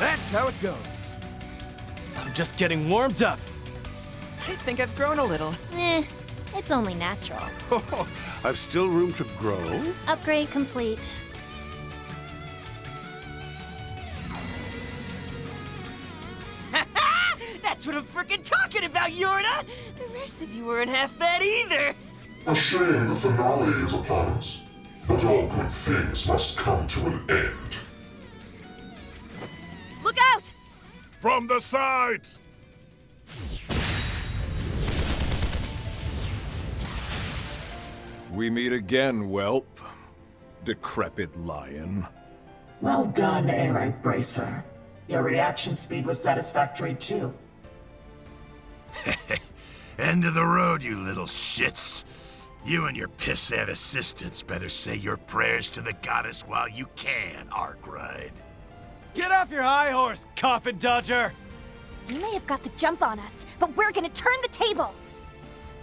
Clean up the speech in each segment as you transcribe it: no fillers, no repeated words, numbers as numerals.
That's how it goes. I'm just getting warmed up. I think I've grown a little. It's only natural. Oh, I've still room to grow. Upgrade complete. That's what I'm frickin' talking about, Yorda! The rest of you weren't half bad either! A shame the finale is upon us, but all good things must come to an end. Look out! From the sides! We meet again, whelp. Decrepit lion. Well done, A-Rank Bracer. Your reaction speed was satisfactory too. End of the road, you little shits. You and your pissant assistants better say your prayers to the goddess while you can, Arkwright. Get off your high horse, coffin dodger! You may have got the jump on us, but we're gonna turn the tables!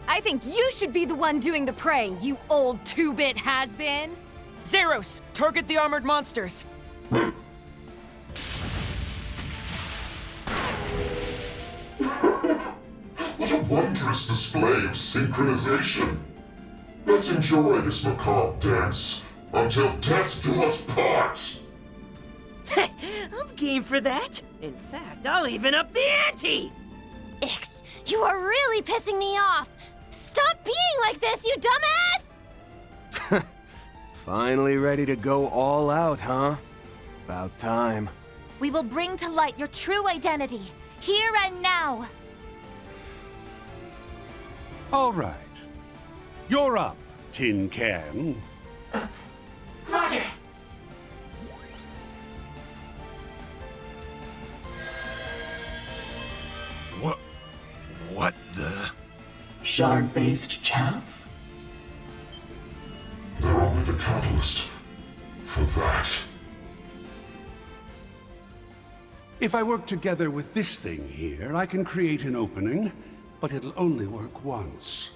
I think you should be the one doing the praying, you old two-bit has-been! Zeros, target the armored monsters! What a wondrous display of synchronization! Let's enjoy this macabre dance until death do us part! I'm game for that. In fact, I'll even up the ante! Ix, you are really pissing me off! Stop being like this, you dumbass! Finally ready to go all out, huh? About time. We will bring to light your true identity, here and now! All right. You're up, Tin Can. Roger! What the? Shard-based chaff? They're only the catalyst for that. If I work together with this thing here, I can create an opening, but it'll only work once.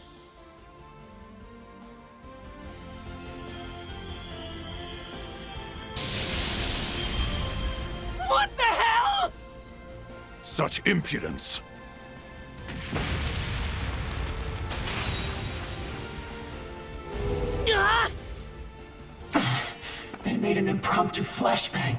What the hell?! Such impudence! Ah! They made an impromptu flashbang.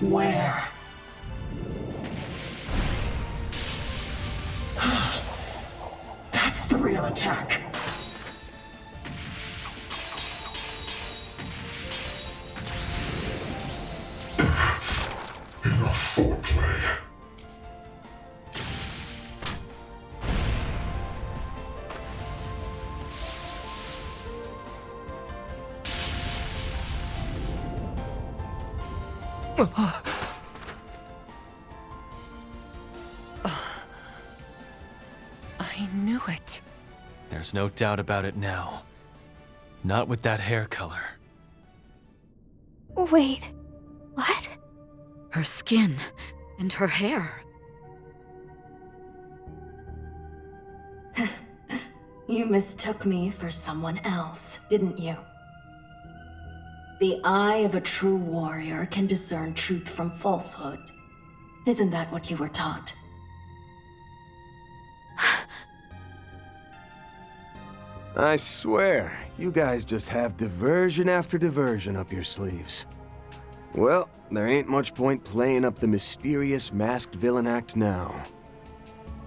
Where? That's the real attack. Enough foreplay. I knew it. There's no doubt about it now. Not with that hair color. Wait, what? Her skin and her hair. You mistook me for someone else, didn't you? The eye of a true warrior can discern truth from falsehood. Isn't that what you were taught? I swear, you guys just have diversion after diversion up your sleeves. Well, there ain't much point playing up the mysterious masked villain act now.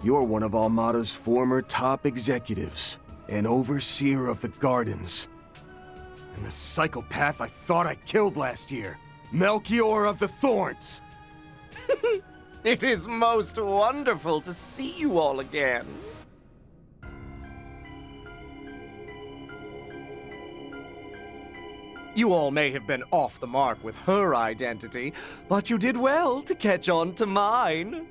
You're one of Almada's former top executives, an overseer of the gardens. And the psychopath I thought I killed last year, Melchior of the Thorns! It is most wonderful to see you all again. You all may have been off the mark with her identity, but you did well to catch on to mine.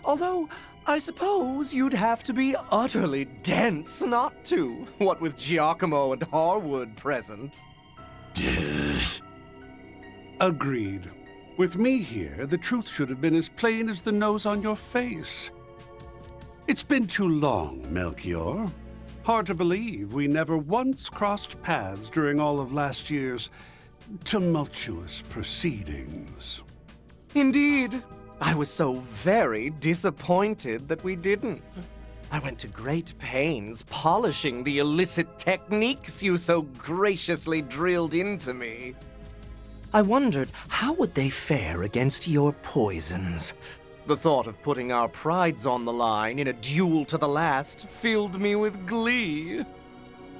Although, I suppose you'd have to be utterly dense not to, what with Giacomo and Harwood present. Agreed. With me here, the truth should have been as plain as the nose on your face. It's been too long, Melchior. Hard to believe we never once crossed paths during all of last year's tumultuous proceedings. Indeed. I was so very disappointed that we didn't. I went to great pains polishing the illicit techniques you so graciously drilled into me. I wondered how would they fare against your poisons. The thought of putting our prides on the line in a duel to the last filled me with glee.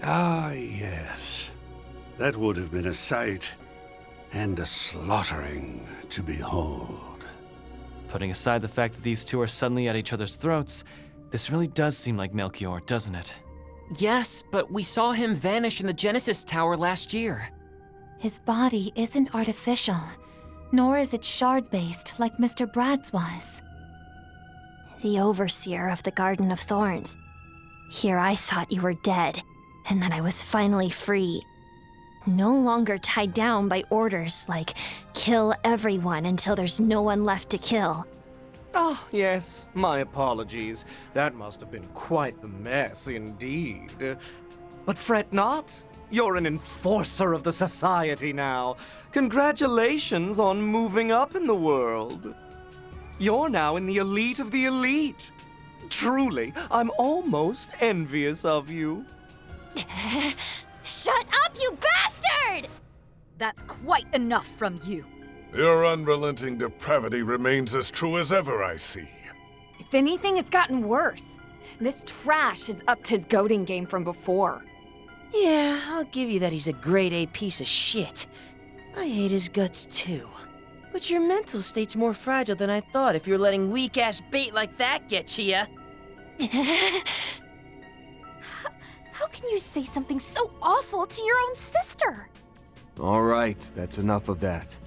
Ah, yes. That would have been a sight and a slaughtering to behold. Putting aside the fact that these two are suddenly at each other's throats, this really does seem like Melchior, doesn't it? Yes, but we saw him vanish in the Genesis Tower last year. His body isn't artificial, nor is it shard-based like Mr. Brad's was. The Overseer of the Garden of Thorns. Here I thought you were dead, and that I was finally free. No longer tied down by orders like, kill everyone until there's no one left to kill. Ah, yes, my apologies. That must have been quite the mess indeed. But fret not. You're an enforcer of the society now. Congratulations on moving up in the world. You're now in the elite of the elite. Truly, I'm almost envious of you. Shut up, you bastard! That's quite enough from you. Your unrelenting depravity remains as true as ever, I see. If anything, it's gotten worse. This trash has upped his goading game from before. Yeah, I'll give you that he's a grade A piece of shit. I hate his guts too. But your mental state's more fragile than I thought if you're letting weak-ass bait like that get to ya. How can you say something so awful to your own sister? All right, that's enough of that.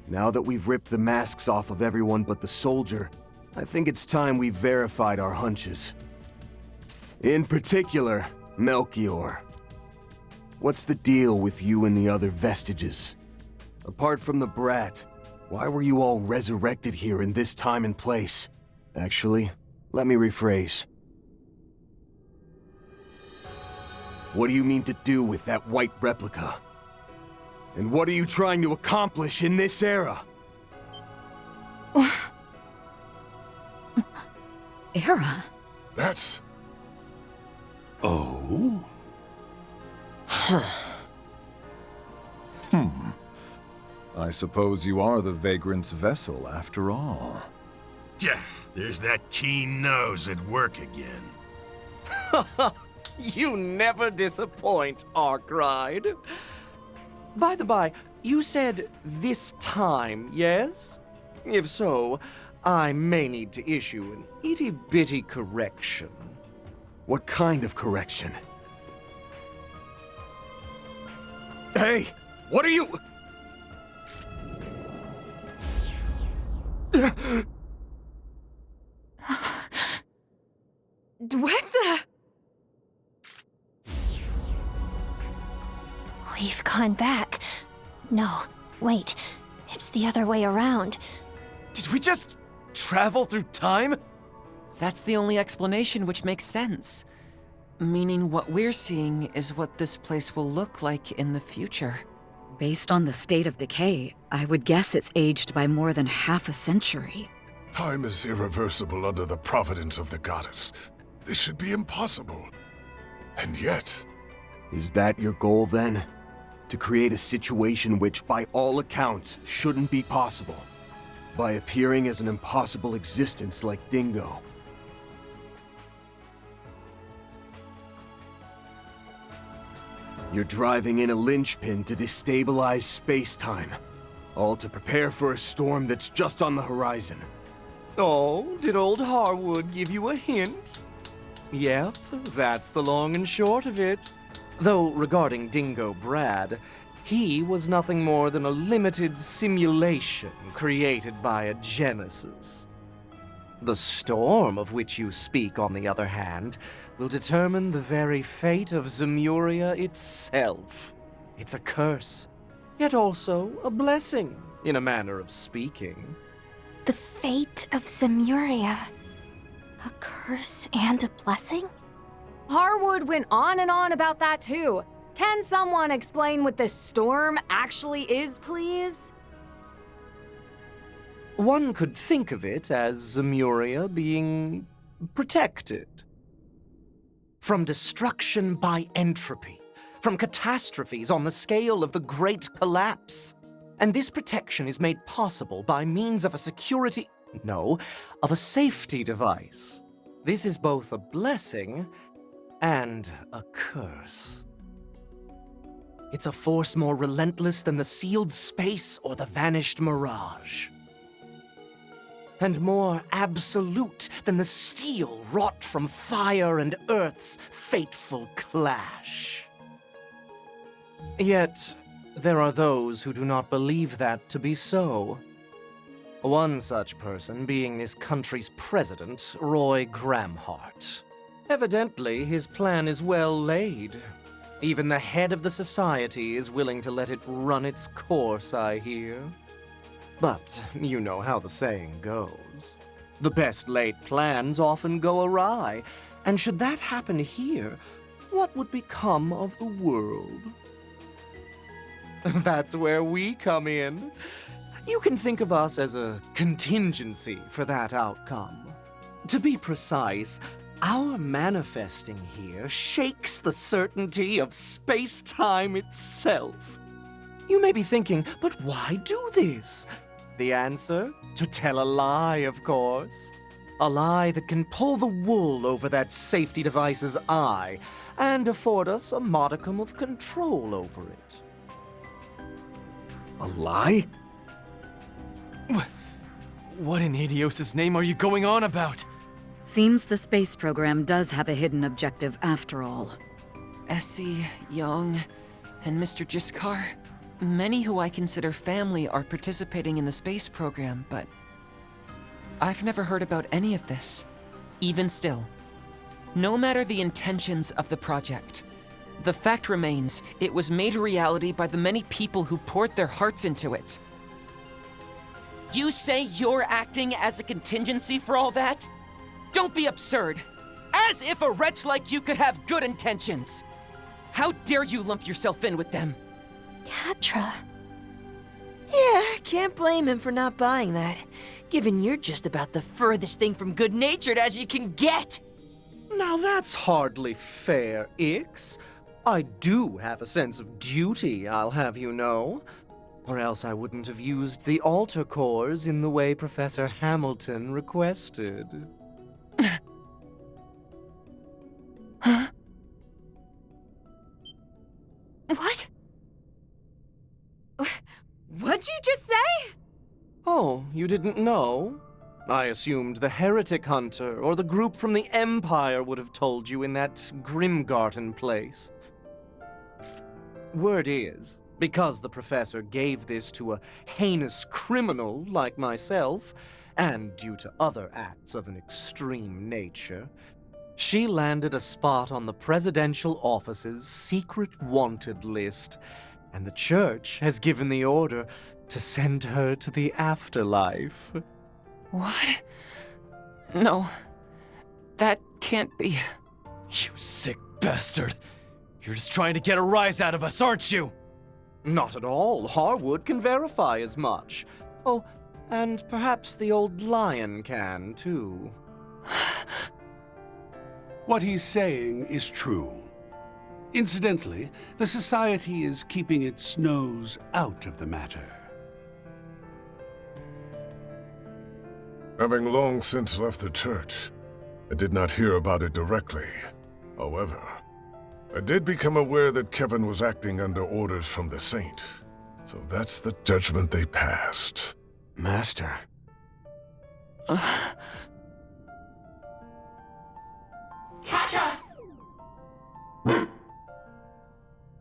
Now that we've ripped the masks off of everyone but the soldier, I think it's time we verified our hunches. In particular, Melchior. What's the deal with you and the other vestiges? Apart from the brat, why were you all resurrected here in this time and place? Actually, let me rephrase. What do you mean to do with that white replica? And what are you trying to accomplish in this era? Era? That's... Oh? I suppose you are the Vagrant's vessel, after all. Yeah, there's that keen nose at work again. You never disappoint, Arkride. By the by, you said this time, yes? If so, I may need to issue an itty-bitty correction. What kind of correction? Hey! What are you... What the... We've gone back. No, wait. It's the other way around. Did we just travel through time? That's the only explanation which makes sense. Meaning what we're seeing is what this place will look like in the future. Based on the state of decay, I would guess it's aged by more than half a century. Time is irreversible under the providence of the goddess. This should be impossible. And yet... Is that your goal, then? To create a situation which, by all accounts, shouldn't be possible. By appearing as an impossible existence like Dingo. You're driving in a linchpin to destabilize space-time. All to prepare for a storm that's just on the horizon. Oh, did old Harwood give you a hint? Yep, that's the long and short of it. Though, regarding Dingo Brad, he was nothing more than a limited simulation created by a Genesis. The storm of which you speak, on the other hand, will determine the very fate of Zemuria itself. It's a curse, yet also a blessing, in a manner of speaking. The fate of Zemuria. A curse and a blessing? Harwood went on and on about that too. Can someone explain what this storm actually is, please? One could think of it as Zemuria being protected. From destruction by entropy, from catastrophes on the scale of the Great Collapse. And this protection is made possible by means of of a safety device. This is both a blessing and a curse. It's a force more relentless than the sealed space or the vanished mirage. And more absolute than the steel wrought from fire and earth's fateful clash. Yet, there are those who do not believe that to be so. One such person being this country's president, Roy Gramhart. Evidently, his plan is well laid. Even the head of the society is willing to let it run its course, I hear. But you know how the saying goes. The best laid plans often go awry, and should that happen here, what would become of the world? That's where we come in. You can think of us as a contingency for that outcome. To be precise, our manifesting here shakes the certainty of space-time itself. You may be thinking, but why do this? The answer? To tell a lie, of course. A lie that can pull the wool over that safety device's eye and afford us a modicum of control over it. A lie? What in Idios' name are you going on about? Seems the space program does have a hidden objective after all. Essie, Young, and Mr. Jiskar. Many who I consider family are participating in the space program, but I've never heard about any of this. Even still, no matter the intentions of the project, the fact remains it was made a reality by the many people who poured their hearts into it. You say you're acting as a contingency for all that? Don't be absurd. As if a wretch like you could have good intentions. How dare you lump yourself in with them? Catra. Yeah, can't blame him for not buying that, given you're just about the furthest thing from good-natured as you can get. Now that's hardly fair, Ix. I do have a sense of duty, I'll have you know. Or else I wouldn't have used the altar cores in the way Professor Hamilton requested. Huh? What? What'd you just say? Oh, you didn't know? I assumed the Heretic Hunter or the group from the Empire would have told you in that Grimgarten place. Word is, because the professor gave this to a heinous criminal like myself, and due to other acts of an extreme nature, she landed a spot on the presidential office's secret wanted list, and the church has given the order to send her to the afterlife. What? No, that can't be. You sick bastard. You're just trying to get a rise out of us, aren't you? Not at all. Harwood can verify as much. Oh, and perhaps the old lion can, too. What he's saying is true. Incidentally, the Society is keeping its nose out of the matter. Having long since left the church, I did not hear about it directly. However, I did become aware that Kevin was acting under orders from the Saint. So that's the judgment they passed. Master. Catra!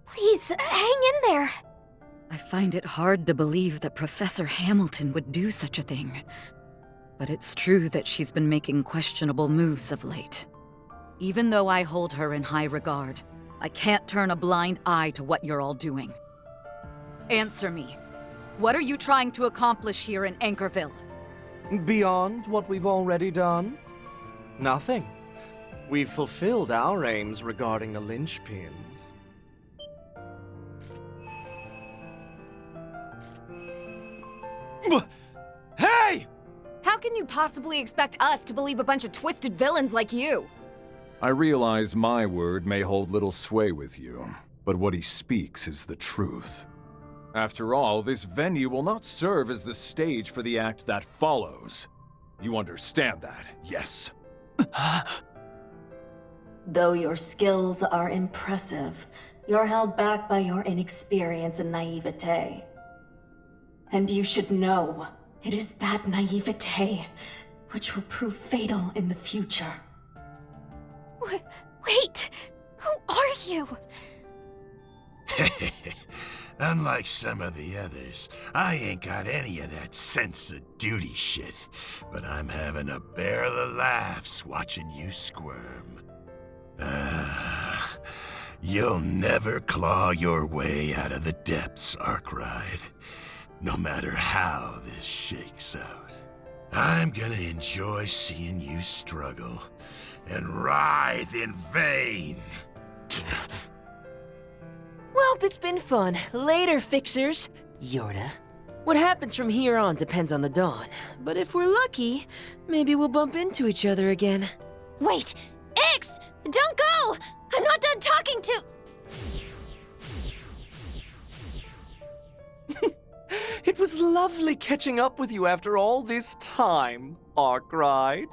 Please, hang in there. I find it hard to believe that Professor Hamilton would do such a thing. But it's true that she's been making questionable moves of late. Even though I hold her in high regard, I can't turn a blind eye to what you're all doing. Answer me. What are you trying to accomplish here in Anchorville? Beyond what we've already done? Nothing. We've fulfilled our aims regarding the linchpins. Hey! How can you possibly expect us to believe a bunch of twisted villains like you? I realize my word may hold little sway with you, but what he speaks is the truth. After all, this venue will not serve as the stage for the act that follows. You understand that, yes? Though your skills are impressive, you're held back by your inexperience and naivete. And you should know, it is that naivete which will prove fatal in the future. Wait! Who are you? Unlike some of the others, I ain't got any of that sense of duty shit, but I'm having a barrel of laughs watching you squirm. You'll never claw your way out of the depths, Arkwright, no matter how this shakes out. I'm gonna enjoy seeing you struggle and writhe in vain. Well, it's been fun. Later, fixers. Yorda. What happens from here on depends on the dawn. But if we're lucky, maybe we'll bump into each other again. Wait! Ix! Don't go! I'm not done talking to... It was lovely catching up with you after all this time, Arkwright.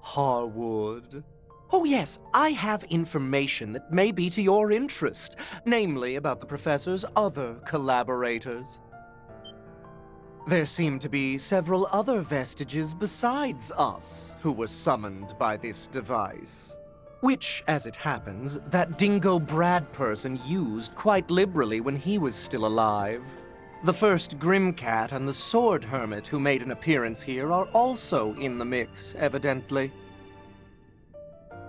Harwood. Oh yes, I have information that may be to your interest, namely about the Professor's other collaborators. There seem to be several other vestiges besides us who were summoned by this device. Which, as it happens, that Dingo Brad person used quite liberally when he was still alive. The first Grimcat and the Sword Hermit who made an appearance here are also in the mix, evidently.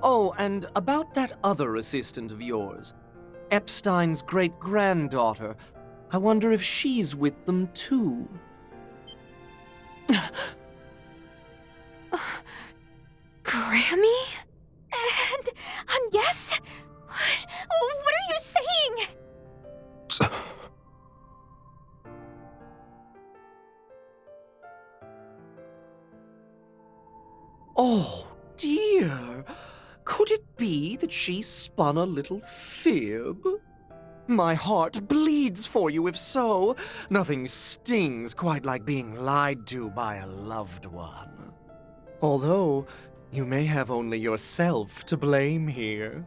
Oh, and about that other assistant of yours, Epstein's great-granddaughter. I wonder if she's with them too. Grammy? And Agnes? What are you saying? Oh, dear. Could it be that she spun a little fib? My heart bleeds for you if so. Nothing stings quite like being lied to by a loved one. Although, you may have only yourself to blame here.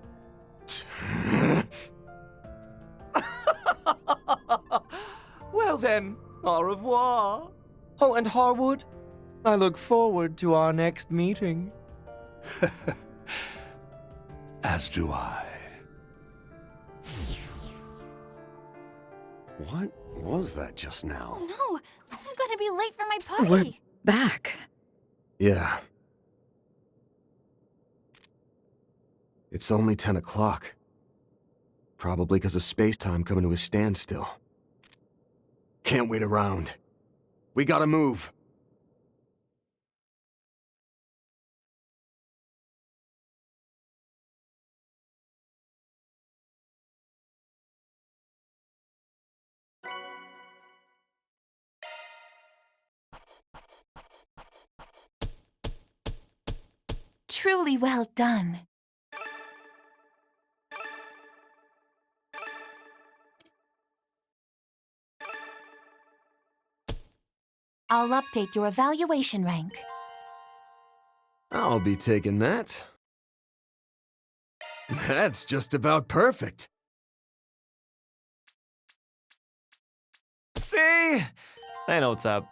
Well then, au revoir. Oh, and Harwood, I look forward to our next meeting. As do I. What was that just now? Oh no! I'm gonna be late for my We're party! back. Yeah. It's only 10 o'clock. Probably because of space-time coming to a standstill. Can't wait around. We gotta move. Truly well done. I'll update your evaluation rank. I'll be taking that. That's just about perfect. See? I know what's up.